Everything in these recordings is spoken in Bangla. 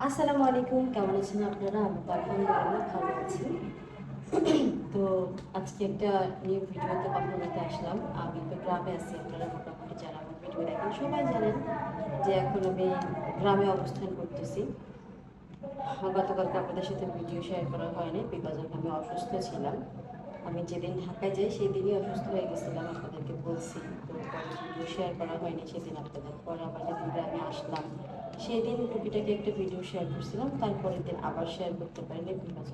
আসসালামু আলাইকুম, কেমন আছেন আপনারা? আমি তো আলহামদুলিল্লাহ ভালো আছি। তো আজকে একটা নিউ ভিডিওতে কথা বলতে আসলাম। আমি তো গ্রামে আছি, আপনারা মোটামুটি যারা আমার ভিডিও দেখেন সবাই জানেন যে এখন আমি গ্রামে অবস্থান করতেছি। গতকালকে আপনাদের সাথে ভিডিও শেয়ার করা হয়নি বিকজ আমি অসুস্থ ছিলাম। আমি যেদিন ঢাকায় যাই সেদিনই অসুস্থ হয়ে গেছিলাম, আপনাদেরকে বলছি। তো পরে ভিডিও শেয়ার করা হয়নি সেদিন আপনাদের। পরে আবার যেদিন গ্রামে আসলাম সেদিন টুকিটাকি একটা ভিডিও শেয়ার করছিলাম, তারপরের দিন আবার শেয়ার করতে পারিনি বিকজ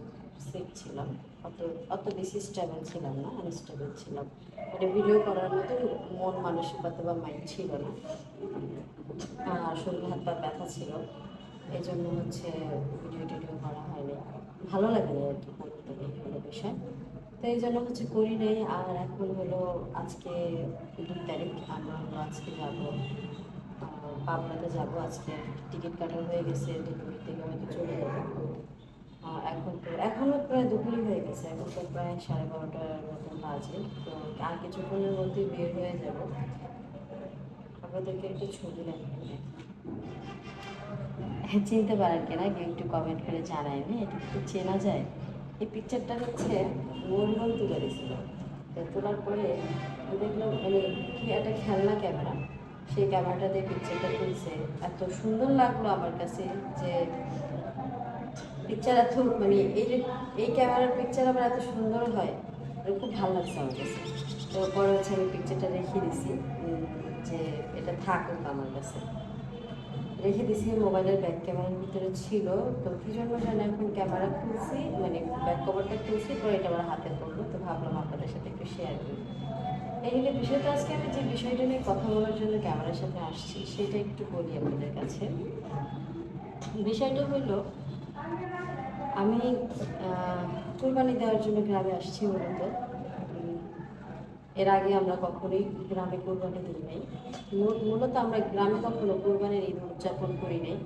সিক ছিলাম। অত অত বেশি স্টেবল ছিলাম না, আনস্টেবল ছিলাম। মানে ভিডিও করার মতো মন মানসিকতা বা মাইন্ড ছিল না। শরীর হাত পা ব্যথা ছিল, এই জন্য হচ্ছে ভিডিও টিডিও করা হয়নি। ভালো লাগে না আর কি, করতে এই হলো বিষয়। তো এই জন্য হচ্ছে করি নাই। আর এখন হলো আজকে 2 তারিখ, আমরা হলো আজকে যাবো পাবনাতে যাব। আজকে টিকিট কাটা হয়ে গেছে, 2 তারিখ থেকে হয়তো চলে যাবো। এখন তো এখনও প্রায় দুপুরই হয়ে গেছে, এখন তো প্রায় 12:30টার মতন বাজে। তো আর কিছুক্ষণের মধ্যেই বের হয়ে যাব। আপনাদেরকে একটু ছবি দেখাই। হ্যাঁ, চিনতে পারেন কিনা কেউ একটু কমেন্ট করে জানাইনি, এটা একটু চেনা যায়। এই পিকচারটা হচ্ছে মরিয়ম তুলে দিয়েছিল। তো তোলার পরে দেখলাম মানে কি একটা খেলনা ক্যামেরা, সেই ক্যামেরাটা দিয়ে পিকচারটা তুলছে। এত সুন্দর লাগলো আমার কাছে যে পিকচার এত মানে এই ক্যামেরার পিকচার আবার এত সুন্দর হয়, খুব ভালো লাগছে আমার কাছে। তো পরে হচ্ছে আমি পিকচারটা রেখে দিছি, যে এটা থাকুক আমার কাছে। রেখে দিছি, মোবাইলের ব্যাক ক্যামেরার ভিতরে ছিল। তো কী জন্য জানি এখন ক্যামেরা খুলছি, মানে ব্যাক কভারটা খুলছি, পরে এটা আমার হাতে পড়লো। তো ভাবলাম আপনাদের সাথে একটু শেয়ার করি। এই নিয়ে বিষয়টা, আজকে আমি যে বিষয়টা নিয়ে কথা বলার জন্য ক্যামেরার সাথে আসছি সেটা একটু বলি আপনাদের কাছে। বিষয়টা হলো, আমি কোরবানি দেওয়ার জন্য গ্রামে আসছি মূলত। এর আগে আমরা কখনোই গ্রামে কোরবানি দিই নাই। মূলত আমরা গ্রামে কখনো কোরবানির ঈদ উদযাপন করি নাই।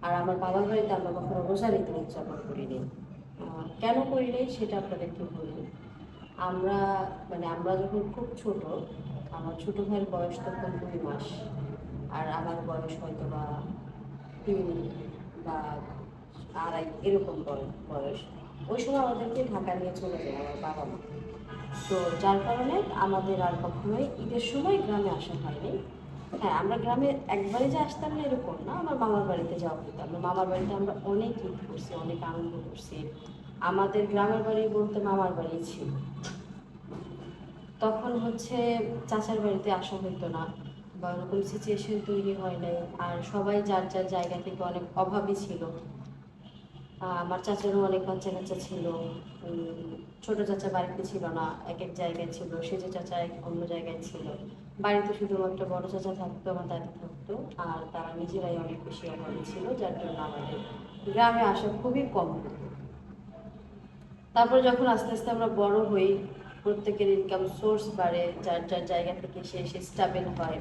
আর আমার বাবার বাড়িতে আমরা কখনো রোজার ঈদ উদযাপন করি নাই। কেন করি নাই সেটা আপনাদেরকে বলি। আমরা মানে আমরা যখন খুব ছোট, আমার ছোটো ভাইয়ের বয়স তখন 2 মাস, আর আমার বয়স হয়তো বা 3 বা আড়াই এরকম বয়স। ওই সময় আমাদেরকে ঢাকা নিয়ে চলে যায় আমার বাবা মা। তো যার কারণে আমাদের আর কখনোই ঈদের সময় গ্রামে আসা হয়নি। হ্যাঁ, আমরা গ্রামে একবারে যে আসতাম না এরকম না, আমার মামার বাড়িতে যাওয়া হতো। আমরা মামার বাড়িতে আমরা অনেক ঈদ করছি, অনেক আনন্দ করছি। আমাদের গ্রামের বাড়ি বলতে মামার বাড়ি ছিল। তখন হচ্ছে চাচার বাড়িতে আসা হতো না, বা ওরকম সিচুয়েশন তৈরি হয় নাই। আর সবাই যার যার জায়গা থেকে অনেক অভাবী ছিল। আমার চাচারও অনেক বাচ্চা কাচ্চা ছিল। ছোট চাচা বাড়িতে ছিল না, এক এক জায়গায় ছিল। সেজে চাচা অন্য জায়গায় ছিল। বাড়িতে শুধুমাত্র বড় চাচা থাকতো, আমার দাদি থাকতো। আর তারা নিজেরাই অনেক বেশি অভাবী ছিল, যার জন্য আমাদের গ্রামে আসা খুবই কম হতো। তারপরে যখন আস্তে আস্তে আমরা বড় হই, প্রত্যেকের ইনকাম সোর্স বাড়ে, যার যার জায়গা থেকে সে এসে স্টেবল হয়,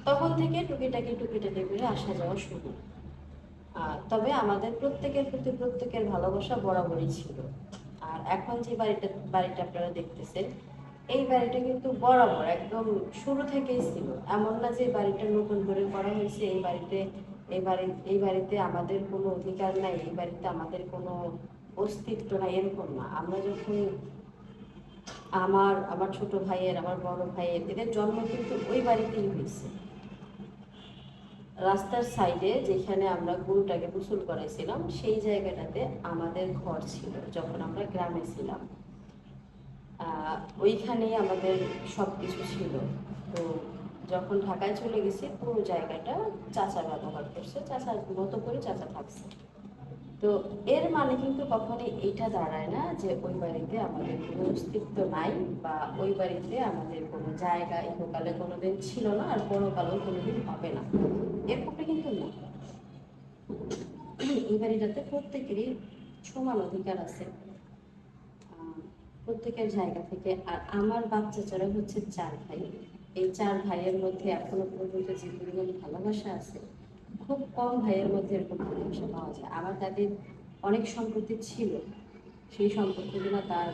তখন থেকে টুকিটাকি টুকিটাকি করে আসা যাওয়া শুরু। তবে আমাদের প্রত্যেকের প্রতি প্রত্যেকের ভালোবাসা বরাবরই ছিল। আর এখন যে বাড়িটা আপনারা দেখতেছেন, এই বাড়িটা কিন্তু বরাবর একদম শুরু থেকেই ছিল। এমন না যে বাড়িটা নতুন করে করা হয়েছে, এই বাড়িতে আমাদের কোনো অধিকার নাই, এই বাড়িতে আমাদের কোনো অস্তিত্ব নাই, এরকম না। আমরা যখন আমার আমার ছোট ভাইয়ের, আমার বড় ভাইয়ের, এদের জন্ম কিন্তু ওই বাড়িতেই হয়েছে। রাস্তার সাইডে যেখানে আমরা গরুটাকে গোসল করাইছিলাম সেই জায়গাটাতে আমাদের ঘর ছিল যখন আমরা গ্রামে ছিলাম। ওইখানেই আমাদের সব কিছু ছিল। তো যখন ঢাকায় চলে গেছি, পুরো জায়গাটা চাচা ব্যবহার করছে, চাচার মতো করে চাচা থাকছে। তো এর মানে কিন্তু কখনোই এইটা দাঁড়ায় না যে ওই বাড়িতে আমাদের কোনো অস্তিত্ব নাই, বা ওই বাড়িতে আমাদের কোনো জায়গা ইহকালে কোনোদিন ছিল না, আর পরকালেও কোনোদিন হবে না, এরকমটা কিন্তু না। এই বাড়িটাতে প্রত্যেকেরই সমান অধিকার আছে, প্রত্যেকের জায়গা থেকে। আর আমার বাচ্চা চারা হচ্ছে 4 ভাই। এই 4 ভাইয়ের মধ্যে এখনো পর্যন্ত যে পরিমাণ ভালোবাসা আছে, খুব কম ভাইয়ের মধ্যে এরকম ভালোবাসা পাওয়া যায়। আমার দাদির অনেক সম্পত্তি ছিল, সেই সম্পত্তিগুলো তার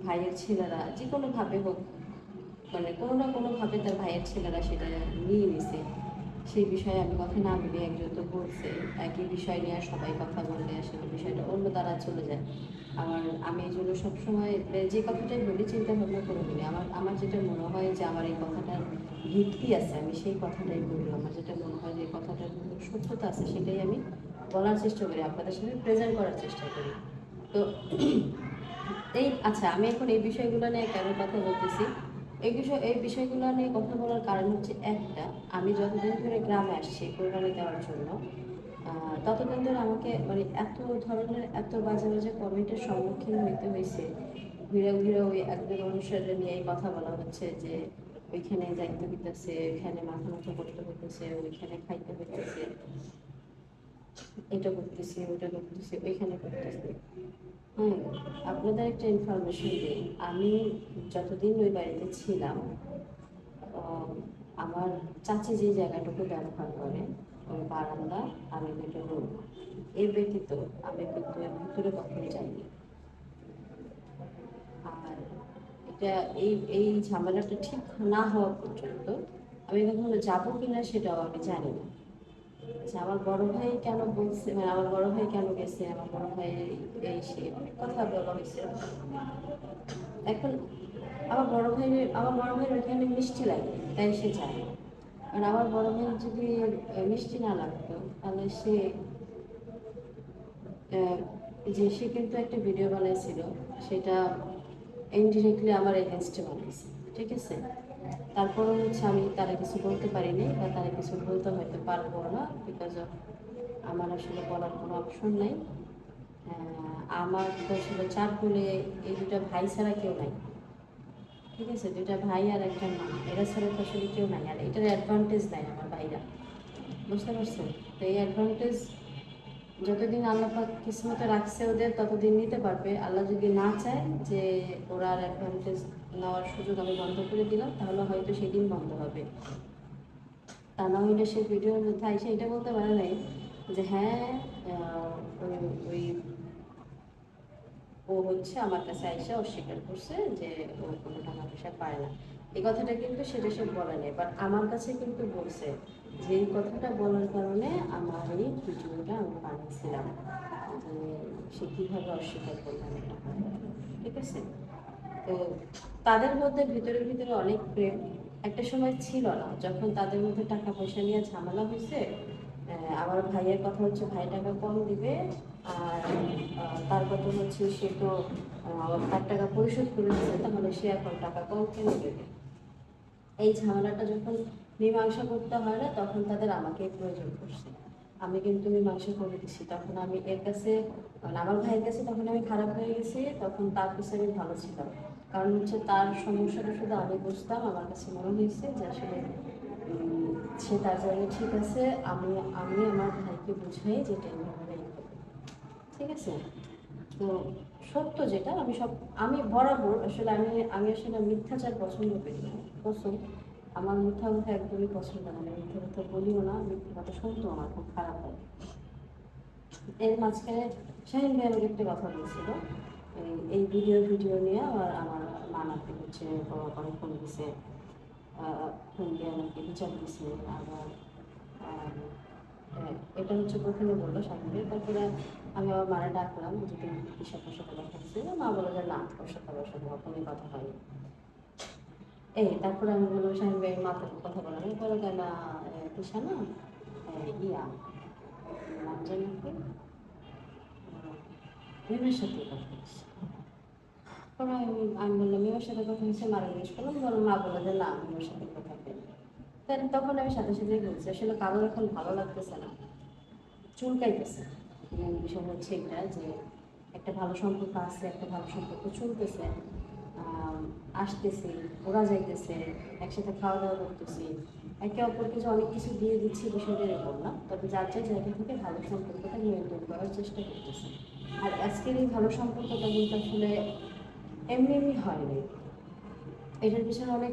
ভাইয়ের ছেলেরা যে কোনোভাবে হোক, মানে কোনো না কোনোভাবে তার ভাইয়ের ছেলেরা সেটা নিয়ে নিছে। সেই বিষয়ে আমি কথা না বলি, একজন তো বলছে একই বিষয় নিয়ে সবাই কথা বললে আসলে বিষয়টা অন্য দ্বারা চলে যায়। আমি এই জন্য সবসময় যে কথাটাই বলি চিন্তা ভাবনা করে বলি। আমার আমার যেটা মনে হয় যে আমার এই কথাটার ভিত্তি আছে, আমি সেই কথাটাই বলি। আমার যেটা মনে হয় যে এই কথাটার মধ্যে সত্যতা আছে, সেটাই আমি বলার চেষ্টা করি, আপনাদের সামনে প্রেজেন্ট করার চেষ্টা করি। তো আচ্ছা, আমি এখন এই বিষয়গুলো নিয়ে কেন কথা বলতেছি, এই বিষয়গুলো নিয়ে কথা বলার কারণ হচ্ছে একটা, আমি যতদিন ধরে গ্রামে আসছি কোরবানি দেওয়ার জন্য, ততদিন ধরে আমাকে মানে এত ধরনের এত বাজে বাজে কমেন্টের সম্মুখীন হইতে হয়েছে। ঘুরে ঘুরে ওই একজন অনুসারে নিয়ে কথা বলা হচ্ছে যে ওইখানে যাইতে হইতেছে, ওইখানে মাথা মাথা করতে হইতেছে, ওইখানে খাইতে হইতেছে, এটা করতেছি ওইটা করতেছি ওইখানে করতেছি। হ্যাঁ, আপনাদের একটা ইনফরমেশন দিই, আমি যতদিন ওই বাড়িতে ছিলাম, আহ, আমার চাচি যে জায়গাটুকু ব্যবহার করে, ওই বারান্দা আর ওই দুটো রুম, এই ব্যতীত আমি কিন্তু এর ভিতরে কখনো যাইনি। আর এটা এই ঝামেলাটা ঠিক না হওয়া পর্যন্ত আমি কখনো যাবো কিনা সেটাও আমি জানি না। আচ্ছা, আমার বড় ভাই কেন বলছে, মানে আমার বড় ভাই কেন গেছে, আমার বড় ভাই এই সে অনেক কথা বলা হয়েছে। এখন আমার বড় ভাইয়ের ওইখানে মিষ্টি লাগে, তাই সে যায়। আর আমার বড় ভাই যদি মিষ্টি না লাগতো, তাহলে আহ, সে কিন্তু একটা ভিডিও বানাইছিল, সেটা ইনডিরেক্টলি আমার এগেনস্টে বানাইছে, ঠিক আছে। তারপরে হচ্ছে আমি তারা কিছু বলতে পারিনি, বা তারা কিছু বলতে হয়তো পারবো না, বিকজ অফ আমার আসলে বলার কোনো অপশন নাই। আমার তো আসলে চার কোলে এই দুটা ভাই ছাড়া কেউ নাই, ঠিক আছে, দুইটা ভাই আর একটা মা, এরা ছাড়া তো আসলে কেউ নাই। আর এটার অ্যাডভান্টেজ নাই আমার ভাইরা, বুঝতে পারছেন? তো এই অ্যাডভান্টেজ যতদিন আল্লাহ পাক কিসমতে রাখছে ওদের, ততদিন নিতে পারবে। আল্লাহ যদি না চায় যে ওরা আর অ্যাডভান্টেজ নেওয়ার সুযোগ আমি বন্ধ করে দিলাম, তাহলে হয়তো সেদিন বন্ধ হবে। তা না হইলে সে ভিডিওর মধ্যে আইসে এটা বলতে পারে নাই যে হ্যাঁ, ওই ওই ও হচ্ছে আমার কাছে আইসা অস্বীকার করছে যে ও কোনো টাকা পয়সা পায় না। এই কথাটা কিন্তু সে বলেনি, বাট আমার কাছে কিন্তু বলছে যে এই কথাটা বলার কারণে আমার এই ভিডিওটা আমি বানিয়েছিলাম, যে সে কীভাবে অস্বীকার করলাম এটা, ঠিক আছে। তো তাদের মধ্যে ভিতরে ভিতরে অনেক প্রেম। একটা সময় ছিল না, যখন তাদের মধ্যে টাকা পয়সা নিয়ে ঝামেলা হয়েছে। আমার ভাইয়ের কথা হচ্ছে ভাই টাকা কম দিবে, আর তার কথা হচ্ছে সে তো তার টাকা পরিশোধ করে দিচ্ছে, তাহলে সে এখন টাকা কম কেন দেবে। এই ঝামেলাটা যখন মীমাংসা করতে হয় না, তখন তাদের আমাকেই প্রয়োজন পড়ছে। আমি কিন্তু মীমাংসা করে দিছি, তখন আমি এর কাছে মানে আমার ভাইয়ের কাছে তখন আমি খারাপ হয়ে গেছি, তখন তার কাছে আমি ভালো ছিলাম। কারণ হচ্ছে তার সমস্যাটা শুধু আমি বুঝতাম, আমার কাছে মনে হয়েছে যে আসলে সে তার জায়গায় ঠিক আছে। আমি আমি আমার ভাইকে বুঝাই যেটা এইভাবে হবে, ঠিক আছে। তো সত্য যেটা আমি বরাবর আসলে আমি আসলে মিথ্যাচার পছন্দ করি না। পছন্দ, আমার মিথ্যা কথা একদমই পছন্দ না, আমি মিথ্যা কথা বলিও না, মিথ্যা কথা শুনতেও আমার খুব খারাপ হয়। এর মাঝখানে শাহিন ভাই আমাকে একটা কথা বলছিল, এই ভিডিও নিয়ে আমার নানাকে হচ্ছে অনেক ফোন দিছে, ফোন দিয়ে আমাকে বিচার দিছে। আবার এটা হচ্ছে প্রথমে বললো সামনে, তারপরে আমি আবার মারা ডাকলাম যে তুমি ঈশার সাথে কথা হচ্ছে, মা বলে যে না, ওর সাথে আমার সাথে কখনোই কথা হয়নি। তারপরে আমি বললাম শাহিন ভাই মাথার কথা বলা আমি বলে কেন ঈশা না, ইয়া নাম জানি কি, মেমের সাথে কথা হচ্ছে। পরে আমি বললাম মেমের সাথে কথা হচ্ছে, মারা জিজ্ঞেস করলাম, বললাম মা বলে যে না, মেমের সাথে কথা হয়নি। তখন আমি সাথে সাথেই বলছি আসলে কারোর এখন ভালো লাগতেছে না, চুলকাইতেছে। বিষয় হচ্ছে এটা যে একটা ভালো সম্পর্ক আছে, একটা ভালো সম্পর্ক চলতেছে, আসতেছি, ওরা যাইতেছে, একসাথে খাওয়া দাওয়া করতেছি, একে অপরকে যে অনেক কিছু দিয়ে দিচ্ছি বিষয়টা এরকম না, তবে যার যার জায়গা থেকে ভালো সম্পর্কটা নিয়ন্ত্রণ করার চেষ্টা করতেছে। আর আজকের এই ভালো সম্পর্কটা কিন্তু আসলে এমনি এমনি হয়নি, এটার পিছনে অনেক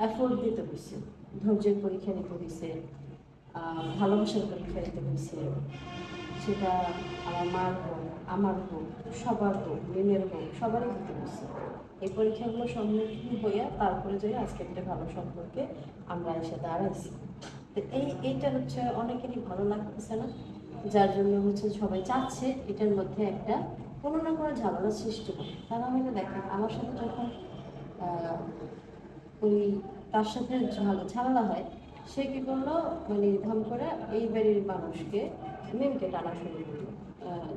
এফোর্ট দিতে হয়েছে, ধৈর্যের পরীক্ষা দিতে হয়েছে, ভালোবাসার পরীক্ষা দিতে হয়েছে। সেটা আমার মার হোক, আমার হোক, সবার হোক, মেয়ের হোক, সবারই দিতে হয়েছে। এই পরীক্ষাগুলো সম্মুখীন হইয়া তারপরে যাই আজকে একটা ভালো সম্পর্কে আমরা এসে দাঁড়াইছি। তো এইটা হচ্ছে অনেকেরই ভালো লাগতেছে না, যার জন্য হচ্ছে সবাই চাচ্ছে এটার মধ্যে একটা কোনো না কোনো ঝামেলার সৃষ্টি হবে। তা না হলে দেখেন আমার সাথে যখন আহ, ওই তার সাথে ঝামেলা হয়, সে কি করলো, মানে ধম করে এই বাড়ির মানুষকে মেয়েকে টানা শুরু করলো,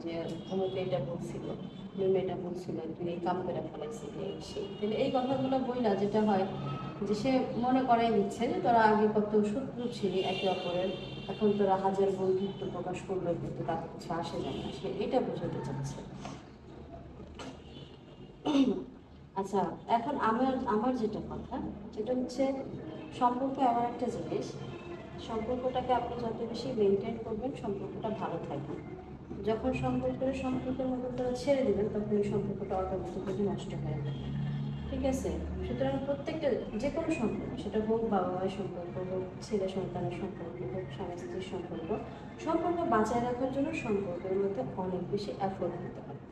যে অমুক এটা বলছিল, মেয়ে এটা বলছিল, তুই এই কাম করে ফেলাইছিলি এই সেই। তাহলে এই কথাগুলো বইলা যেটা হয় যে সে মনে করাই দিচ্ছে যে তোরা আগে কত শত্রু ছিলি একে অপরের, এখন তোরা হাজার বন্ধুত্ব প্রকাশ করলো কিন্তু তার কিছু আসে যায় না, সে এটা বোঝাতে চাচ্ছে। আচ্ছা, এখন আমার আমার যেটা কথা, সেটা হচ্ছে সম্পর্ক এমন একটা জিনিস, সম্পর্কটাকে আপনি যত বেশি মেনটেন করবেন সম্পর্কটা ভালো থাকবে। যখন সম্পর্কের মতো করে ছেড়ে দিবেন তখন ওই সম্পর্কটা অটোমেটিক্যালি নষ্ট হয়ে যাবে। ঠিক আছে? সুতরাং প্রত্যেকটা যে কোনো সম্পর্ক, সেটা হোক বাবা মায়ের সম্পর্ক, হোক ছেলে সন্তানের সম্পর্ক, হোক স্বামী স্ত্রীর সম্পর্ক, সম্পর্ক বাঁচায় রাখার জন্য সম্পর্কের মধ্যে অনেক বেশি এফোর্ট দিতে হবে।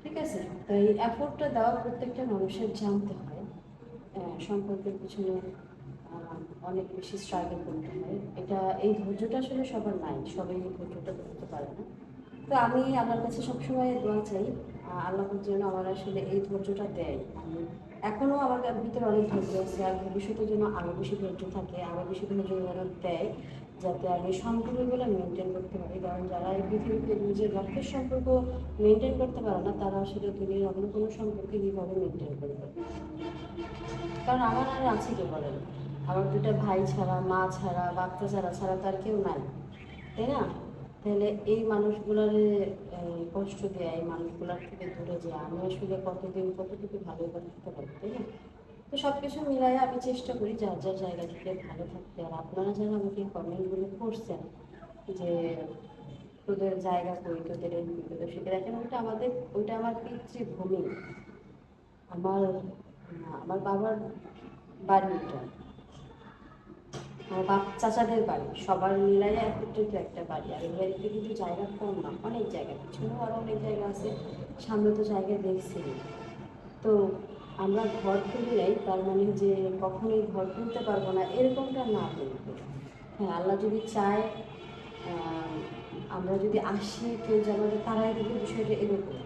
ঠিক আছে? তাই এই এফোর্টটা দেওয়া প্রত্যেকটা মানুষের জানতে হয়। সম্পর্কের পিছনে অনেক বেশি স্ট্রাগল করতে হয়। এই ধৈর্যটা আসলে সবার নাই, সবাই এই ধৈর্যটা ধরতে পারে না। তো আমি আল্লাহর কাছে সবসময় দোয়া চাই, আল্লাহ যেন আমার আসলে এই ধৈর্যটা দেয়। আমি এখনও আমার ভিতরে অনেক ধৈর্য আছে, আর ভবিষ্যতে যেন আরও বেশি ধৈর্য থাকে, আরও বেশি ধৈর্য যেন দেয়, যাতে আমি সম্পর্কগুলো মেনটেন করতে পারি। কারণ যারা এই পৃথিবীতে নিজের রক্তের সম্পর্ক মেনটেন করতে পারে না, তারা আসলে দুনিয়ার অন্য কোনো সম্পর্কে কীভাবে মেনটেন করবে? কারণ আমার আর আছে কে বলেন? আমার দুটা ভাই ছাড়া, মা ছাড়া, বাচ্চা ছাড়া ছাড়া তার কেউ নাই, তাই না? তাহলে এই মানুষগুলার কষ্ট দেয়, এই মানুষগুলার থেকে দূরে যায়, আমি আসলে কতদিন কতটুকু ভালো থাকতে পারি, তাই না? তো সব কিছু মিলাই আমি চেষ্টা করি যার যার জায়গা থেকে ভালো থাকতে। আর আপনারা যারা আমাকে কমেন্টগুলো করছেন যে তোদের জায়গা কই, তোদের এই তোদের সেটা, দেখেন ওইটা আমার পিতৃভূমি, আমার আমার বাবার বাড়ি ওইটা, আমার চাচাদের বাড়ি, সবার মিলাই একত্রিত একটা বাড়ি। আর এই বাড়িতে কিন্তু জায়গা কম না, অনেক জায়গা, পিছনেও আরও অনেক জায়গা আছে, সামনে তো জায়গা দেখছি। তো আমরা ঘর তুলি নাই তার মানে যে কখনোই ঘর তুলতে পারবো না এরকমটা না, কিন্তু হ্যাঁ আল্লাহ যদি চায়, আমরা যদি আসি কেউ যে আমাদের তারাই দিকে, বিষয়টা এরকম।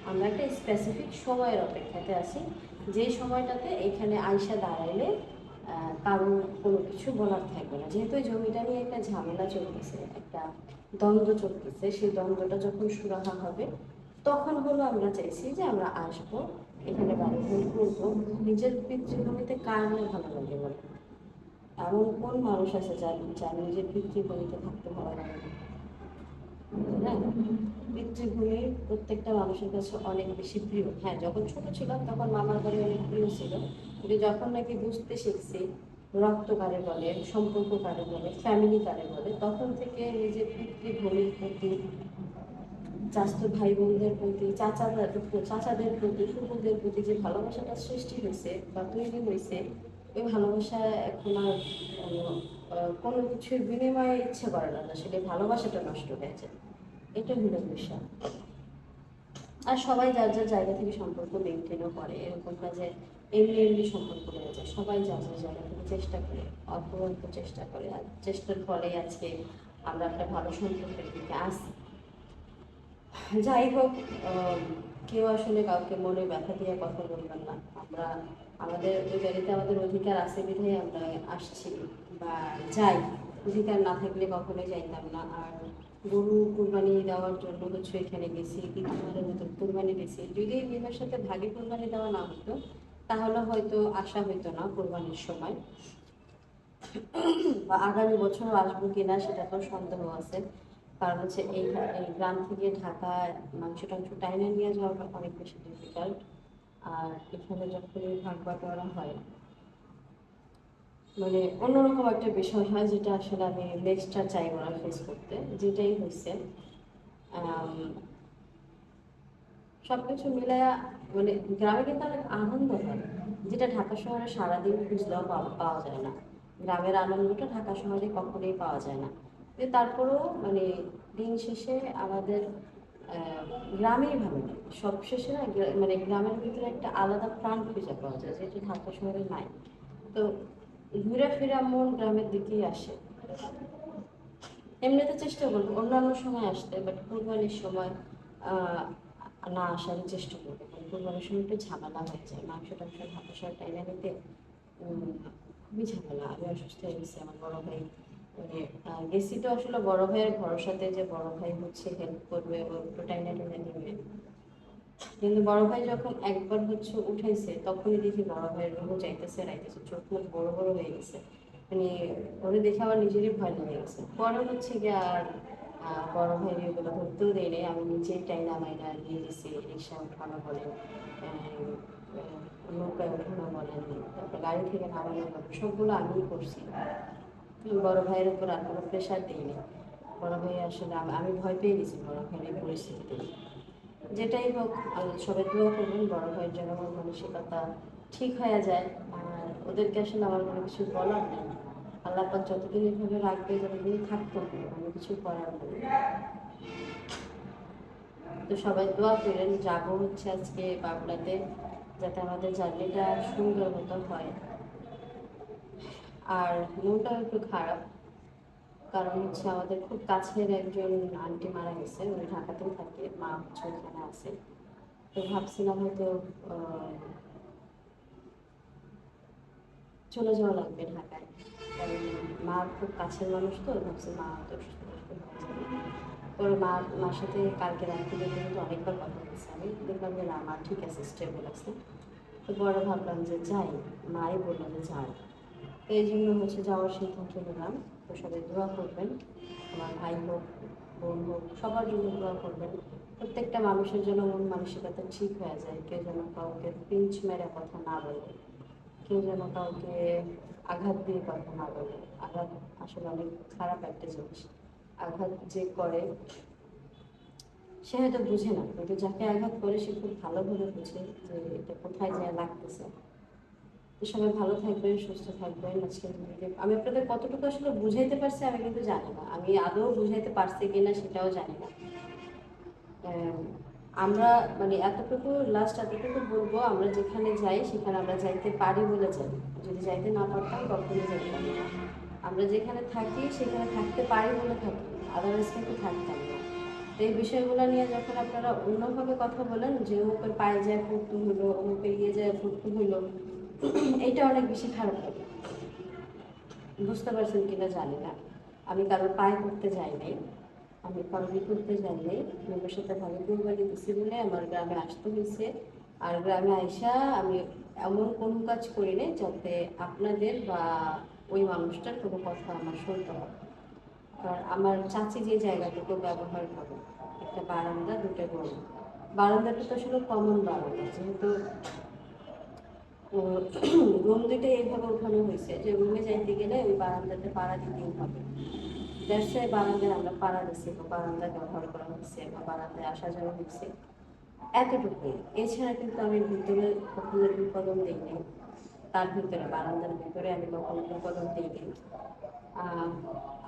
আমরা একটা স্পেসিফিক সময়ের অপেক্ষাতে আছি, যে সময়টাতে এখানে আইসা দাঁড়াইলে কারোর কোনো কিছু বলার থাকবে না। যেহেতু এই জমিটা নিয়ে একটা ঝামেলা চলতেছে, একটা দ্বন্দ্ব চলতেছে, সেই দ্বন্দ্বটা যখন সুরাহা হবে তখন হলো আমরা চাইছি যে আমরা আসবো, এখানে বাড়ি করবো। নিজের পিতৃভূমিতে কার না ভালো লাগে বলে? এমন কোন মানুষ আছে যার যার নিজের পিতৃভূমিতে থাকতে ভালো লাগে না? হ্যাঁ, পিতৃভূমি প্রত্যেকটা মানুষের কাছে অনেক বেশি প্রিয়। হ্যাঁ, যখন ছোট ছিলাম তখন মামার বাড়ি অনেক প্রিয় ছিল, কিন্তু যখন নাকি বুঝতে শিখছি রক্ত কারে বলে, সম্পর্ক কারে বলে, ফ্যামিলি কারে বলে, তখন থেকে নিজের পিতৃভূমির প্রতি, চাচাতো ভাই বোনদের প্রতি, চাচাদের প্রতি, ফুফুদের প্রতি যে ভালোবাসাটা সৃষ্টি হয়েছে বা তৈরি হয়েছে, ওই ভালোবাসা এখন আর কোনো কিছুর বিনিময়ে ইচ্ছে করে না, আসলে ভালোবাসাটা নষ্ট হয়েছে। এটা হলো বিষয়। আর সবাই যার যার জায়গা থেকে সম্পর্ক মেনটেনও করে, এরকম না যে এমনি এমনি সম্পর্ক রয়ে যায়। সবাই যার যার জায়গা থেকে চেষ্টা করে, অপরন্ত চেষ্টা করে, আর চেষ্টার ফলেই আজকে আমরা একটা ভালো সম্পর্কের দিকে আসি। যাই হোক, কেউ আসলে কাউকে মনে ব্যথা দিয়ে কথা বলবেন না। আমরা আমাদের ওই বাড়িতে আমাদের অধিকার আছে বিধায় আমরা আসছি বা যাই, অধিকার না থাকলে কখনোই যাইতাম না। আর গরু কুরবানি দেওয়ার জন্য হচ্ছে এখানে গেছি, দ্বিতীয়বারের মতো কুরবানি দিয়েছি। যদি এই বিয়ের সাথে ভাগে কুরবানি দেওয়া না হতো তাহলে হয়তো আসা হইতো না কোরবানির সময়, বা আগামী বছরও আসবো কিনা সেটা তো সন্দেহ আছে। কারণ হচ্ছে এই গ্রাম থেকে ঢাকায় মাংস টাংস টাইনে নিয়ে যাওয়াটা অনেক বেশি ডিফিকাল্ট। আর এখানে যখন ভাগ বাটোয়ারা হয়, মানে অন্যরকম একটা বিষয় হয়, যেটা আসলে আমি নেক্সট আর চাইবো না ফেস করতে, যেটাই হয়েছে। সবকিছু মিলায়া মানে গ্রামে কিন্তু অনেক আনন্দ হয়, যেটা ঢাকা শহরে সারাদিন খুঁজলেও পাওয়া যায় না। গ্রামের আনন্দটা ঢাকা শহরে কখনোই পাওয়া যায় না। কিন্তু তারপরেও মানে দিন শেষে আমাদের গ্রামেই ভালো লাগে। সব শেষে না মানে গ্রামের ভিতরে একটা আলাদা প্রাণ খুঁজে পাওয়া যায়, যেটা ঢাকা শহরে নাই। তো ঘুরে ফিরে মন গ্রামের দিকেই আসে। এমনিতে চেষ্টা করবো অন্যান্য সময় আসতে, বাট কুরবানির সময় আহ, না আসার চেষ্টা করবো, কারণ কুরবানির সময় একটু ঝামেলা হয়ে যায়, মাংস টাংস ঢাকা শহর টাইনে নিতে খুবই ঝামেলা। আমি অসুস্থ হয়ে গেছি, আমার বড় ভাই মানে গেছি তো আসলে বড় ভাইয়ের ভরসাতে যে বড় ভাই হচ্ছে হেল্প করবে ও একটু টাইনে টাইনে নেবে, কিন্তু বড় ভাই যখন একবার হচ্ছে উঠাইছে তখনই দেখি বড় ভাইয়ের রোগ চাইতেছে রাইতেছে, চোখ মুখ বড় বড় হয়ে গেছে, মানে ওরে দেখে আমার নিজেরই ভয় লেগে গেছে। পরে হচ্ছে গিয়ে আর বড় ভাইয়ের এগুলো ধরতেও দেয় নেই, আমি নিজেই টাইনা মাইনা দিয়ে দিছি, রিক্সা উঠানো বলেন, নৌকায় উঠানো বলেন, তারপর গাড়ি থেকে নামানো বলেন, সবগুলো আমিই করছি। বড় ভাইয়ের উপর আর কোনো প্রেশার দিইনি। বড় ভাই আসলে আমি ভয় পেয়ে গেছি বড় ভাইয়ের এই পরিস্থিতিতে। যেটাই হোক, সবাই দোয়া করবেন বড় ভাইয়ের যেন আমার মানসিকতা ঠিক হয়ে যায়। আর ওদেরকে আসলে আমার কোনো কিছু বলার নেই, আল্লাহ পাক যতদিন এভাবে রাখবে ততদিন থাকতে হবে, আমি কিছু করার নেই। তো সবাই দোয়া করেন, যাবো হচ্ছে আজকে পাবনাতে, যাতে আমাদের জার্নিটা সুন্দর মতো হয়। আর মনটাও একটু খারাপ, কারণ হচ্ছে আমাদের খুব কাছের একজন আন্টি মারা গেছে, উনি ঢাকাতেই থাকে, মা হচ্ছে ওখানে আছে। তো ভাবছিলাম হয়তো আহ, চলে যাওয়া লাগবে ঢাকায়, কারণ মা খুব কাছের মানুষ, তো ভাবছি মা হয়তো অসুস্থ টসুস্থ হয়ে যাবে। পরে মার সাথে কালকে রাত্রে দেখে কিন্তু অনেকবার কথা বলছি, আমি দেখলাম যে না মা ঠিক আছে, স্টেবল আছে। তো পরে ভাবলাম যে যাই, মাই বললো যে যাই, তো এই জন্য হচ্ছে যাওয়ার সিদ্ধান্ত নিলাম। তো সবাই দোয়া করবেন, আমার ভাই হোক বোন হোক সবার জন্য দোয়া করবেন। প্রত্যেকটা মানুষের জন্য মন মানসিকতা ঠিক হয়ে যায়, কেউ যেন কাউকে পিঞ্চ মেরে কথা না বলে, কেউ যেন কাউকে আঘাত দিয়ে কথা না বলে। আঘাত আসলে অনেক খারাপ একটা জিনিস, আঘাত যে করে সে হয়তো বুঝে না, কিন্তু যাকে আঘাত করে সে খুব ভালোভাবে বুঝে যে এটা কোথায় যায় লাগতেছে। তো সবাই ভালো থাকবেন, সুস্থ থাকবেন। আজকে আমি আপনাদের কতটুকু আসলে বুঝাইতে পারছি আমি কিন্তু জানি না, আমি আদৌ বুঝাইতে পারছি কিনা সেটাও জানি না। আহ, আমরা মানে এতটুকু লাস্ট এতটুকু বলবো, আমরা যেখানে যাই সেখানে আমরা যাইতে পারি বলে যাই, যদি যাইতে না পারতাম কখনোই যাইতাম না। আমরা যেখানে থাকি সেখানে থাকতে পারি বলে থাকি, আদারওয়াইজ কিন্তু থাকতাম না। তো এই বিষয়গুলো নিয়ে যখন আপনারা অন্যভাবে কথা বলেন যে অমুকের পায়ে যায় ফুটতে হলো, অমুকের ইয়ে যায় ফুটতে হলো, এইটা অনেক বেশি খারাপ লাগে। বুঝতে পারছেন কিনা জানি না, আমি কারোর পায়ে করতে যাই নাই, আমি কারোর করতে যাই নাই, মেয়ের সাথে ভালো কুরবানি দিছি বলে আমার গ্রামে আসতে হয়েছে। আর গ্রামে আইসা আমি এমন কোনো কাজ করি নাই যাতে আপনাদের বা ওই মানুষটার কোনো কথা আমার শুনতে হবে। কারণ আমার চাচি যে জায়গাটুকু ব্যবহার করে, একটা বারান্দা দুটো রুম, বারান্দাটা তো আসলে কমন বারান্দা, যেহেতু রুম দুটো এইভাবে উঠানো হয়েছে যে রুমে যাইতে গেলে ওই বারান্দাতে পাড়া দিতেই হবে। দ্যাটস বারান্দায় আমরা পাড়া দিচ্ছি বা বারান্দা ব্যবহার করা হচ্ছে বা বারান্দায় আসা যাওয়া হচ্ছে, এতটুকুই। এছাড়া কিন্তু আমি ভিতরে কখনো কদম দিইনি, তার ভিতরে বারান্দার ভিতরে আমি কখনো কদম দিইনি।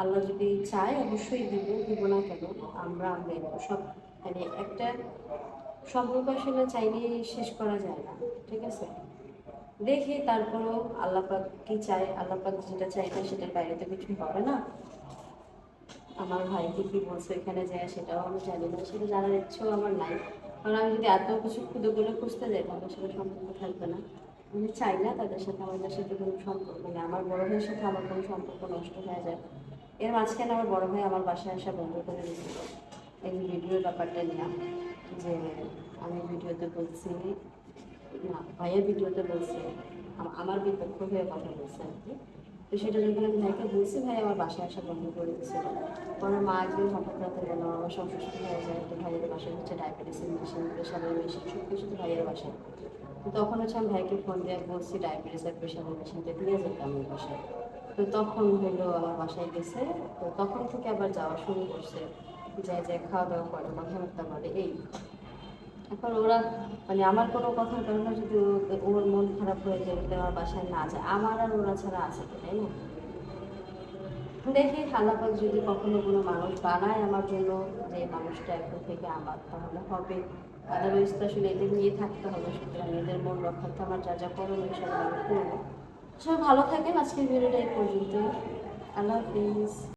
আল্লাহ যদি চায় অবশ্যই দিব, দিব না কেন, আমরা সব মানে একটা সম্পর্ক আসলে চাইলেই শেষ করা যায় না, ঠিক আছে। দেখি তারপরেও আল্লাপাক কি চায়, আল্লাপাক যেটা চাইবে সেটার বাইরে তো কিছু হবে না। আমার ভাইকে কি বলছে এখানে যায় সেটাও আমি জানি না, সেটা জানার ইচ্ছেও আমার নাই। কারণ আমি যদি এত কিছু খুদে বলে খুঁজতে যাই তাদের সাথে সম্পর্ক থাকবে না। আমি চাই না তাদের সাথে আমাদের সাথে কোনো সম্পর্ক, মানে আমার বড় ভাইয়ের সাথে আমার কোনো সম্পর্ক নষ্ট হয়ে যায়। এর মাঝখানে আমার বড় ভাই আমার বাসায় আসা বন্ধ করে দিয়েছিল এই যে ভিডিওর ব্যাপারটা নিয়ে, যে আমি ভিডিওতে বলছি, না ভাইয়ের ভিডিওতে বলছে, আমার বিপক্ষ হয়ে কথা বলছে আর কি। তো সেটা যখন আমি ভাইকে বলছি, ভাই আমার বাসায় আসা বন্ধ করে দিয়েছিল। পরে মা একদিন হঠাৎ রাতে গেল, আমার বাসা অসুস্থ হয়ে যায়, তো ভাইয়ের বাসায় হচ্ছে ডায়াবেটিসের মেশিন, প্রেশারের মেশিন, সব কিছু তো ভাইয়ের বাসায়। তো তখন হচ্ছে আমি ভাইকে ফোন দিয়ে বলছি ডায়াবেটিসের প্রেশারের মেশিনটা দিয়ে যেতাম ওই বাসায়। তো তখন হলো আমার বাসায় গেছে, তো তখন থেকে আবার যাওয়া শুরু করছে, যায় যায় খাওয়া দাওয়া করে কথাবার্তা বলে এই। এখন ওরা মানে আমার কোনো কথার কারণে যদি ওর মন খারাপ হয়ে যায় যদি আমার বাসায় না যায়, আমার আর ওরা ছাড়া আছে কি, তাই না। দেখি আল্লাপাক যদি কখনো কোনো মানুষ বানায় আমার জন্য, যে মানুষটা এখন থেকে আমার, তাহলে হবে। আদারওয়াইজ তো আসলে এদের নিয়ে থাকতে হবে, সুতরাং এদের মন রক্ষার্থে আমার যা যা করণীয় সেগুলো আমি করবো। সবাই ভালো থাকেন, আজকের ভিডিওটা এই পর্যন্ত। আল্লাহ হাফিজ।